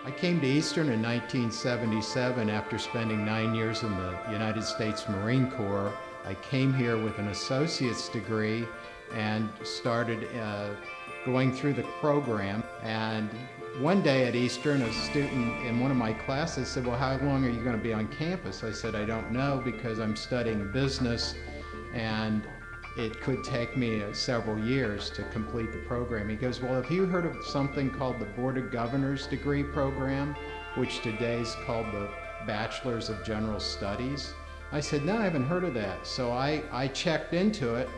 I came to Eastern in 1977 after spending 9 years in the United States Marine Corps. I came here with an associate's degree and started going through the program. And one day at Eastern, a student in one of my classes said, "Well, how long are you going to be on campus?" I said, "I don't know because I'm studying business and it could take me several years to complete the program." He goes, "Well, have you heard of something called the Board of Governors degree program, which today is called the Bachelor's of General Studies?" I said, "No, I haven't heard of that." So I checked into it,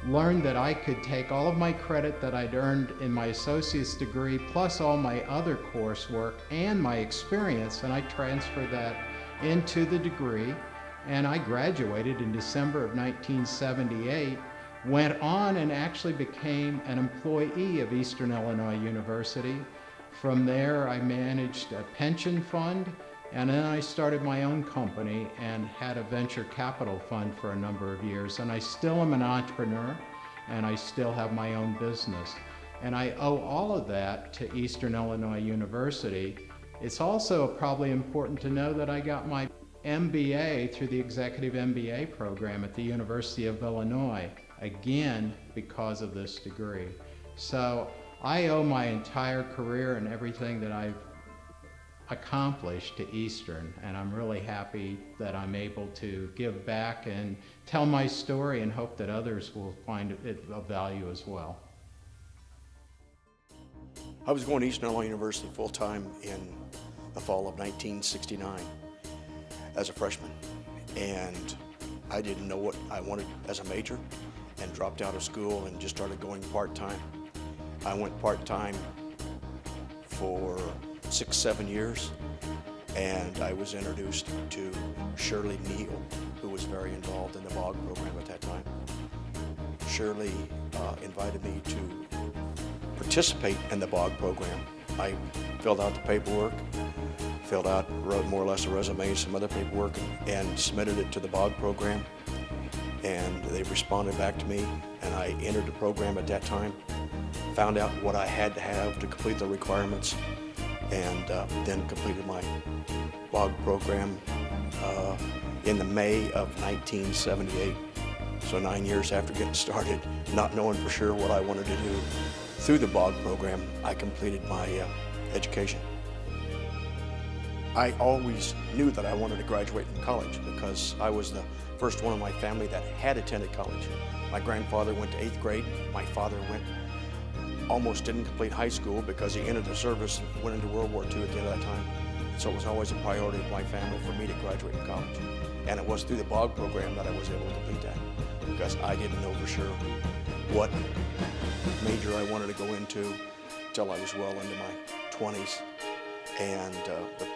learned that I could take all of my credit that I'd earned in my associate's degree, plus all my other coursework and my experience, and I transferred that into the degree. And I graduated in December of 1978, went on and actually became an employee of Eastern Illinois University. From there, I managed a pension fund, and then I started my own company and had a venture capital fund for a number of years. And I still am an entrepreneur, and I still have my own business. And I owe all of that to Eastern Illinois University. It's also probably important to know that I got my MBA through the Executive MBA program at the University of Illinois, again, because of this degree. So I owe my entire career and everything that I've accomplished to Eastern, and I'm really happy that I'm able to give back and tell my story and hope that others will find it of value as well. I was going to Eastern Illinois University full-time in the fall of 1969 as a freshman, and I didn't know what I wanted as a major and dropped out of school and just started going part-time. I went part-time for 6-7 years, and I was introduced to Shirley Neal, who was very involved in the BOG program at that time. Shirley invited me to participate in the BOG program. I filled out the paperwork, wrote more or less a resume, some other paperwork, and submitted it to the BOG program. And they responded back to me, and I entered the program at that time, found out what I had to have to complete the requirements, and then completed my BOG program in the May of 1978. So 9 years after getting started, not knowing for sure what I wanted to do. Through the BOG program, I completed my education. I always knew that I wanted to graduate from college because I was the first one in my family that had attended college. My grandfather went to 8th grade. My father almost didn't complete high school because he entered the service and went into World War II at the end of that time. So it was always a priority of my family for me to graduate from college. And it was through the BOG program that I was able to complete that because I didn't know for sure what major I wanted to go into until I was well into my 20s. And the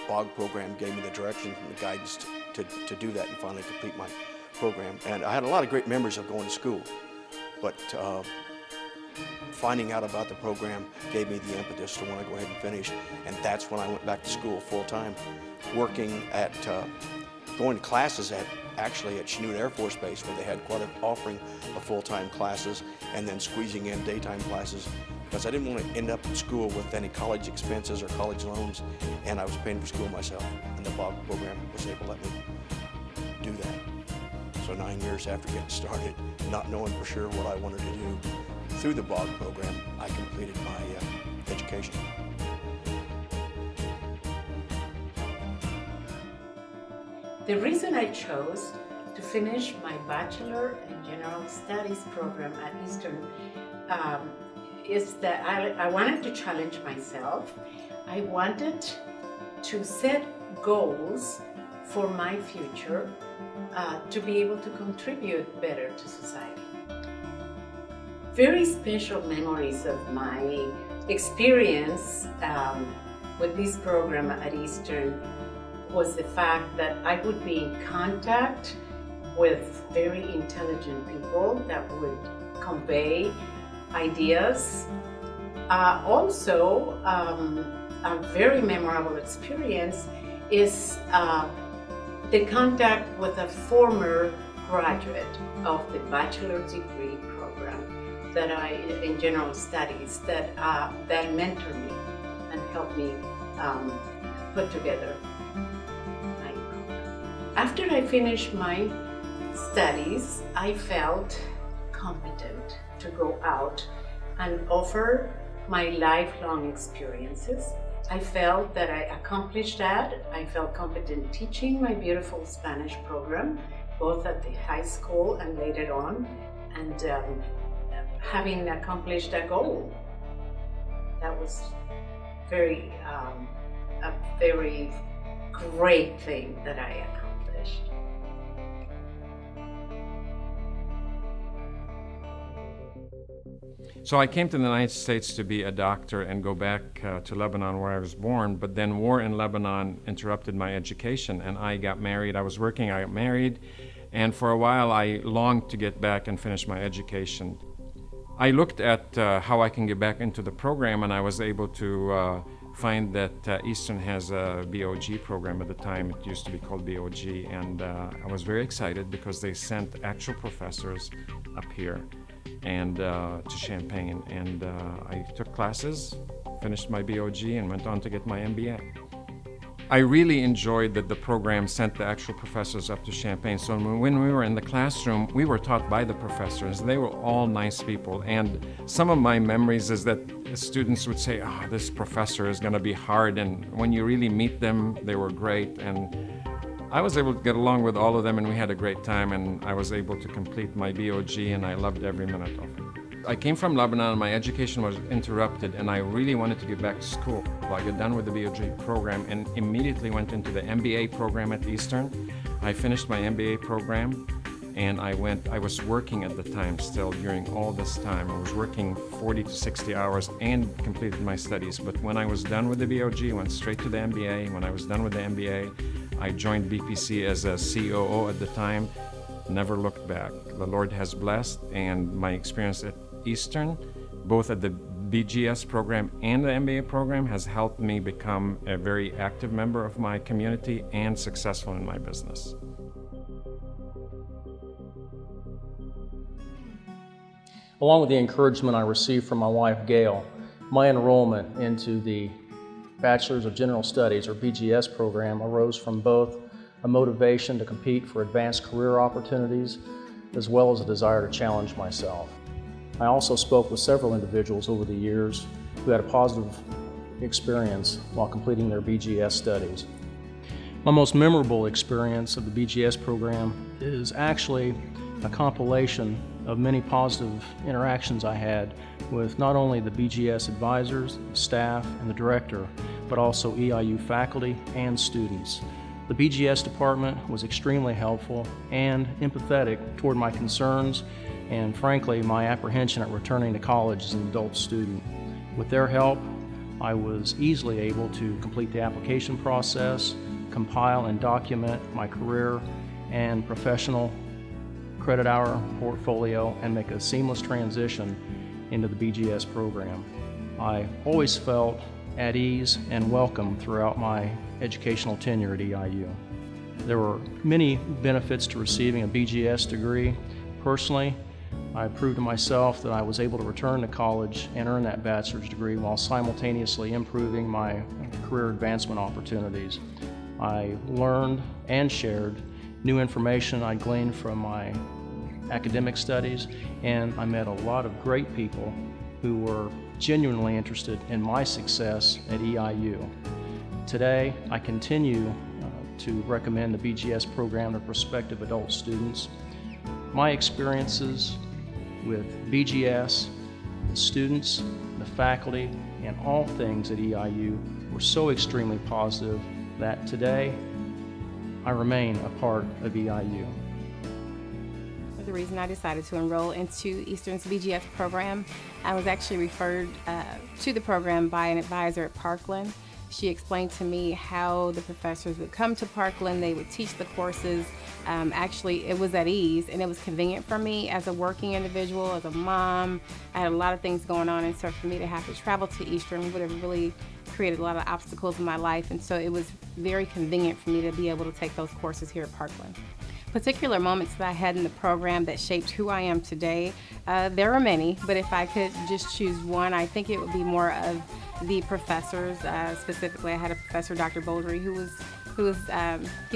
BOG program gave me the direction and the guidance to do that and finally complete my program. And I had a lot of great memories of going to school, but finding out about the program gave me the impetus to want to go ahead and finish. And that's when I went back to school full-time, working at, going to classes actually at Chanute Air Force Base, where they had quite an offering of full-time classes, and then squeezing in daytime classes, because I didn't want to end up in school with any college expenses or college loans, and I was paying for school myself, and the BOG program was able to let me do that. So 9 years after getting started, not knowing for sure what I wanted to do, through the BOG program, I completed my education. The reason I chose to finish my Bachelor in General Studies program at Eastern is that I wanted to challenge myself. I wanted to set goals for my future to be able to contribute better to society. Very special memories of my experience with this program at Eastern was the fact that I would be in contact with very intelligent people that would convey ideas. Also, a very memorable experience is the contact with a former graduate of the bachelor's degree program in general studies that mentored me and helped me put together. After I finished my studies, I felt competent to go out and offer my lifelong experiences. I felt that I accomplished that. I felt competent teaching my beautiful Spanish program, both at the high school and later on, and having accomplished that goal. That was a very great thing that I accomplished. So I came to the United States to be a doctor and go back to Lebanon where I was born, but then war in Lebanon interrupted my education and I got married. I was working, I got married, and for a while I longed to get back and finish my education. I looked at how I can get back into the program, and I was able to find that Eastern has a BOG program. At the time it used to be called BOG, and I was very excited because they sent actual professors up here and to Champaign, and I took classes, finished my BOG, and went on to get my MBA. I really enjoyed that the program sent the actual professors up to Champaign. So when we were in the classroom, we were taught by the professors. They were all nice people, and some of my memories is that students would say, "Oh, this professor is going to be hard," and when you really meet them, they were great. And I was able to get along with all of them, and we had a great time, and I was able to complete my BOG, and I loved every minute of it. I came from Lebanon, and my education was interrupted, and I really wanted to get back to school. I got done with the BOG program and immediately went into the MBA program at Eastern. I finished my MBA program, and I was working at the time still during all this time. I was working 40 to 60 hours and completed my studies. But when I was done with the BOG, I went straight to the MBA. When I was done with the MBA, I joined BPC as a COO at the time. Never looked back. The Lord has blessed, and my experience at Eastern, both at the BGS program and the MBA program, has helped me become a very active member of my community and successful in my business. Along with the encouragement I received from my wife, Gail, my enrollment into the Bachelor's of General Studies, or BGS program, arose from both a motivation to compete for advanced career opportunities, as well as a desire to challenge myself. I also spoke with several individuals over the years who had a positive experience while completing their BGS studies. My most memorable experience of the BGS program is actually a compilation of many positive interactions I had with not only the BGS advisors, the staff, and the director, but also EIU faculty and students. The BGS department was extremely helpful and empathetic toward my concerns and, frankly, my apprehension at returning to college as an adult student. With their help, I was easily able to complete the application process, compile and document my career and professional credit hour portfolio, and make a seamless transition into the BGS program. I always felt at ease and welcome throughout my educational tenure at EIU. There were many benefits to receiving a BGS degree. Personally, I proved to myself that I was able to return to college and earn that bachelor's degree while simultaneously improving my career advancement opportunities. I learned and shared new information I gleaned from my academic studies, and I met a lot of great people who were genuinely interested in my success at EIU. Today, I continue to recommend the BGS program to prospective adult students. My experiences with BGS, the students, the faculty, and all things at EIU were so extremely positive that today I remain a part of EIU. The reason I decided to enroll into Eastern's BGS program, I was actually referred to the program by an advisor at Parkland. She explained to me how the professors would come to Parkland, they would teach the courses. Actually, it was at ease and it was convenient for me as a working individual, as a mom. I had a lot of things going on, and so for me to have to travel to Eastern would have really created a lot of obstacles in my life, and so it was very convenient for me to be able to take those courses here at Parkland. Particular moments that I had in the program that shaped who I am today, there are many, but if I could just choose one, I think it would be more of the professors. Specifically, I had a professor, Dr. Bouldry, he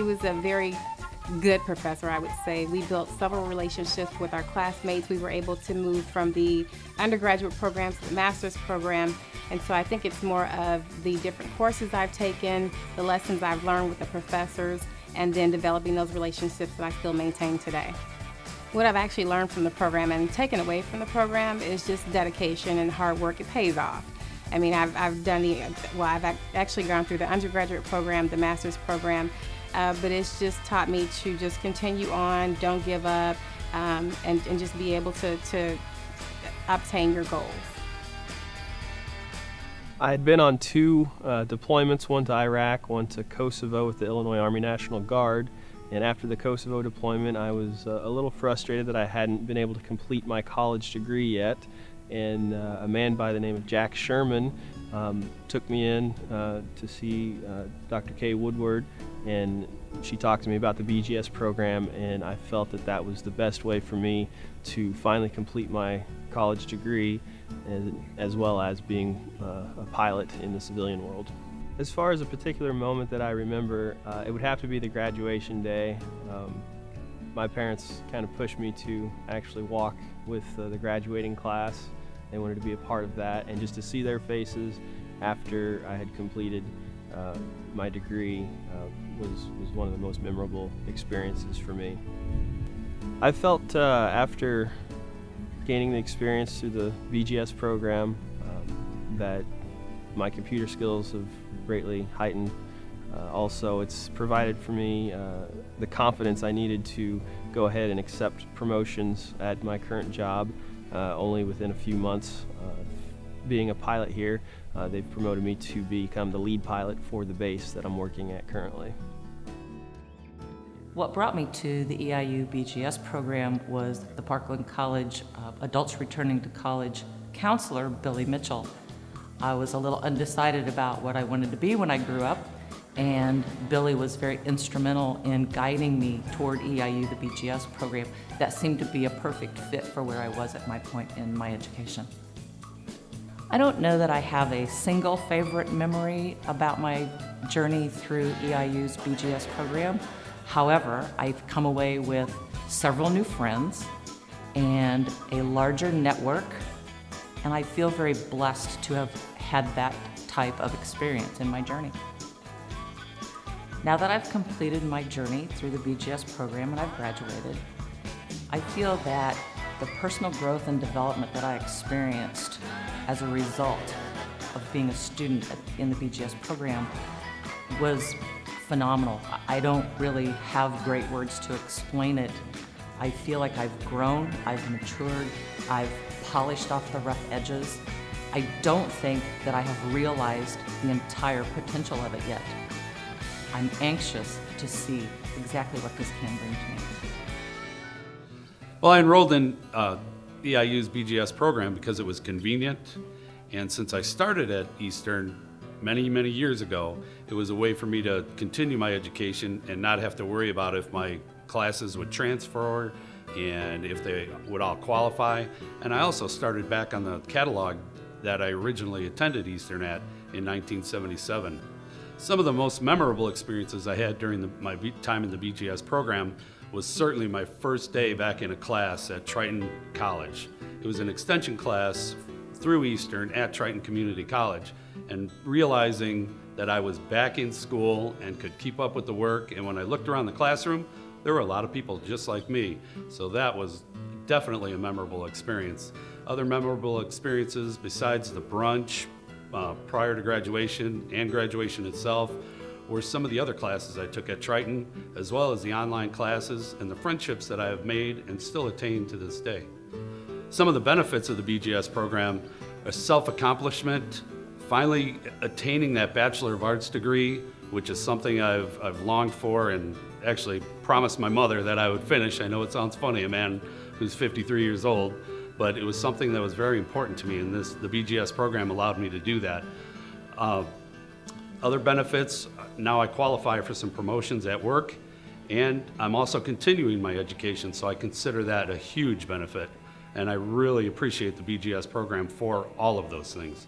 was a very good professor, I would say. We built several relationships with our classmates. We were able to move from the undergraduate program to the master's program. And so I think it's more of the different courses I've taken, the lessons I've learned with the professors, and then developing those relationships that I still maintain today. What I've actually learned from the program and taken away from the program is just dedication and hard work. It pays off. I mean, I've actually gone through the undergraduate program, the master's program, but it's just taught me to just continue on, don't give up, and just be able to obtain your goals. I had been on two deployments, one to Iraq, one to Kosovo with the Illinois Army National Guard. And after the Kosovo deployment, I was a little frustrated that I hadn't been able to complete my college degree yet. And a man by the name of Jack Sherman took me in to see Dr. Kay Woodward, and she talked to me about the BGS program, and I felt that that was the best way for me to finally complete my college degree, as well as being a pilot in the civilian world. As far as a particular moment that I remember, it would have to be the graduation day. My parents kind of pushed me to actually walk with the graduating class. They wanted to be a part of that, and just to see their faces after I had completed my degree was one of the most memorable experiences for me. I felt after gaining the experience through the BGS program that my computer skills have greatly heightened. Also, it's provided for me the confidence I needed to go ahead and accept promotions at my current job. Only within a few months being a pilot here, they've promoted me to become the lead pilot for the base that I'm working at currently. What brought me to the EIU BGS program was the Parkland College Adults Returning to College counselor, Billy Mitchell. I was a little undecided about what I wanted to be when I grew up, and Billy was very instrumental in guiding me toward EIU, the BGS program. That seemed to be a perfect fit for where I was at my point in my education. I don't know that I have a single favorite memory about my journey through EIU's BGS program. However, I've come away with several new friends and a larger network, and I feel very blessed to have had that type of experience in my journey. Now that I've completed my journey through the BGS program and I've graduated, I feel that the personal growth and development that I experienced as a result of being a student in the BGS program was phenomenal. I don't really have great words to explain it. I feel like I've grown, I've matured, I've polished off the rough edges. I don't think that I have realized the entire potential of it yet. I'm anxious to see exactly what this can bring to me. Well, I enrolled in EIU's BGS program because it was convenient, and since I started at Eastern many, many years ago, it was a way for me to continue my education and not have to worry about if my classes would transfer and if they would all qualify. And I also started back on the catalog that I originally attended Eastern at in 1977. Some of the most memorable experiences I had during my time in the BGS program was certainly my first day back in a class at Triton College. It was an extension class through Eastern at Triton Community College, and realizing that I was back in school and could keep up with the work, and when I looked around the classroom, there were a lot of people just like me, so that was definitely a memorable experience. Other memorable experiences besides the brunch prior to graduation and graduation itself were some of the other classes I took at Triton, as well as the online classes and the friendships that I have made and still attain to this day. Some of the benefits of the BGS program are self-accomplishment, finally attaining that Bachelor of Arts degree, which is something I've longed for and actually promised my mother that I would finish. I know it sounds funny, a man who's 53 years old, but it was something that was very important to me, and the BGS program allowed me to do that. Other benefits, now I qualify for some promotions at work, and I'm also continuing my education, so I consider that a huge benefit, and I really appreciate the BGS program for all of those things.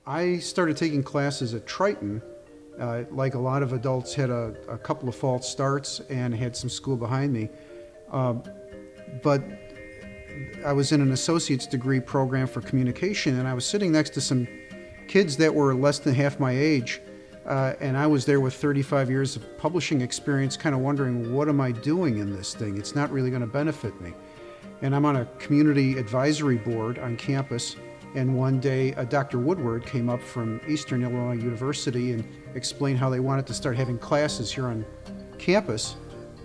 I started taking classes at Triton. Like a lot of adults, had a couple of false starts and had some school behind me. But I was in an associate's degree program for communication, and I was sitting next to some kids that were less than half my age, and I was there with 35 years of publishing experience, kind of wondering, what am I doing in this thing? It's not really going to benefit me. And I'm on a community advisory board on campus, and one day Dr. Woodward came up from Eastern Illinois University and explained how they wanted to start having classes here on campus.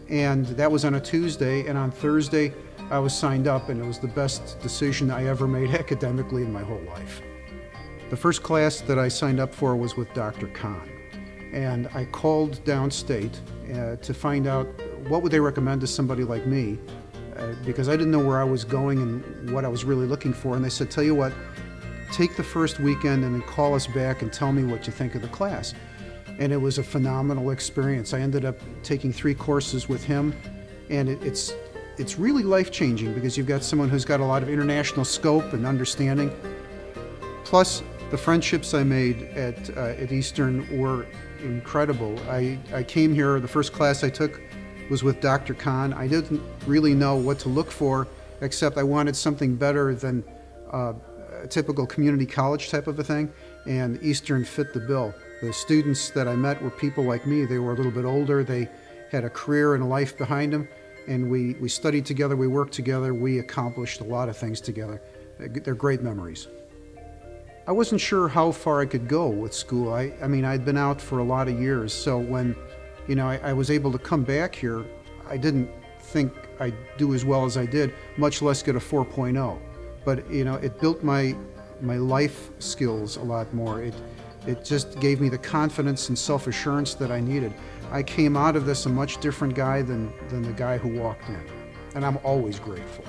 And that was on a Tuesday, and on Thursday I was signed up, and it was the best decision I ever made academically in my whole life. The first class that I signed up for was with Dr. Kahn, and I called downstate to find out what would they recommend to somebody like me, because I didn't know where I was going and what I was really looking for. And they said, tell you what, take the first weekend and then call us back and tell me what you think of the class. And it was a phenomenal experience. I ended up taking 3 courses with him, and it's really life-changing because you've got someone who's got a lot of international scope and understanding. Plus, the friendships I made at Eastern were incredible. I came here, the first class I took was with Dr. Kahn. I didn't really know what to look for, except I wanted something better than a typical community college type of a thing, and Eastern fit the bill. The students that I met were people like me. They were a little bit older. They had a career and a life behind them, and we studied together, we worked together, we accomplished a lot of things together. They're great memories. I wasn't sure how far I could go with school. I mean, I'd been out for a lot of years, so when I was able to come back here, I didn't think I'd do as well as I did, much less get a 4.0. But it built my life skills a lot more. It just gave me the confidence and self-assurance that I needed. I came out of this a much different guy than the guy who walked in, and I'm always grateful.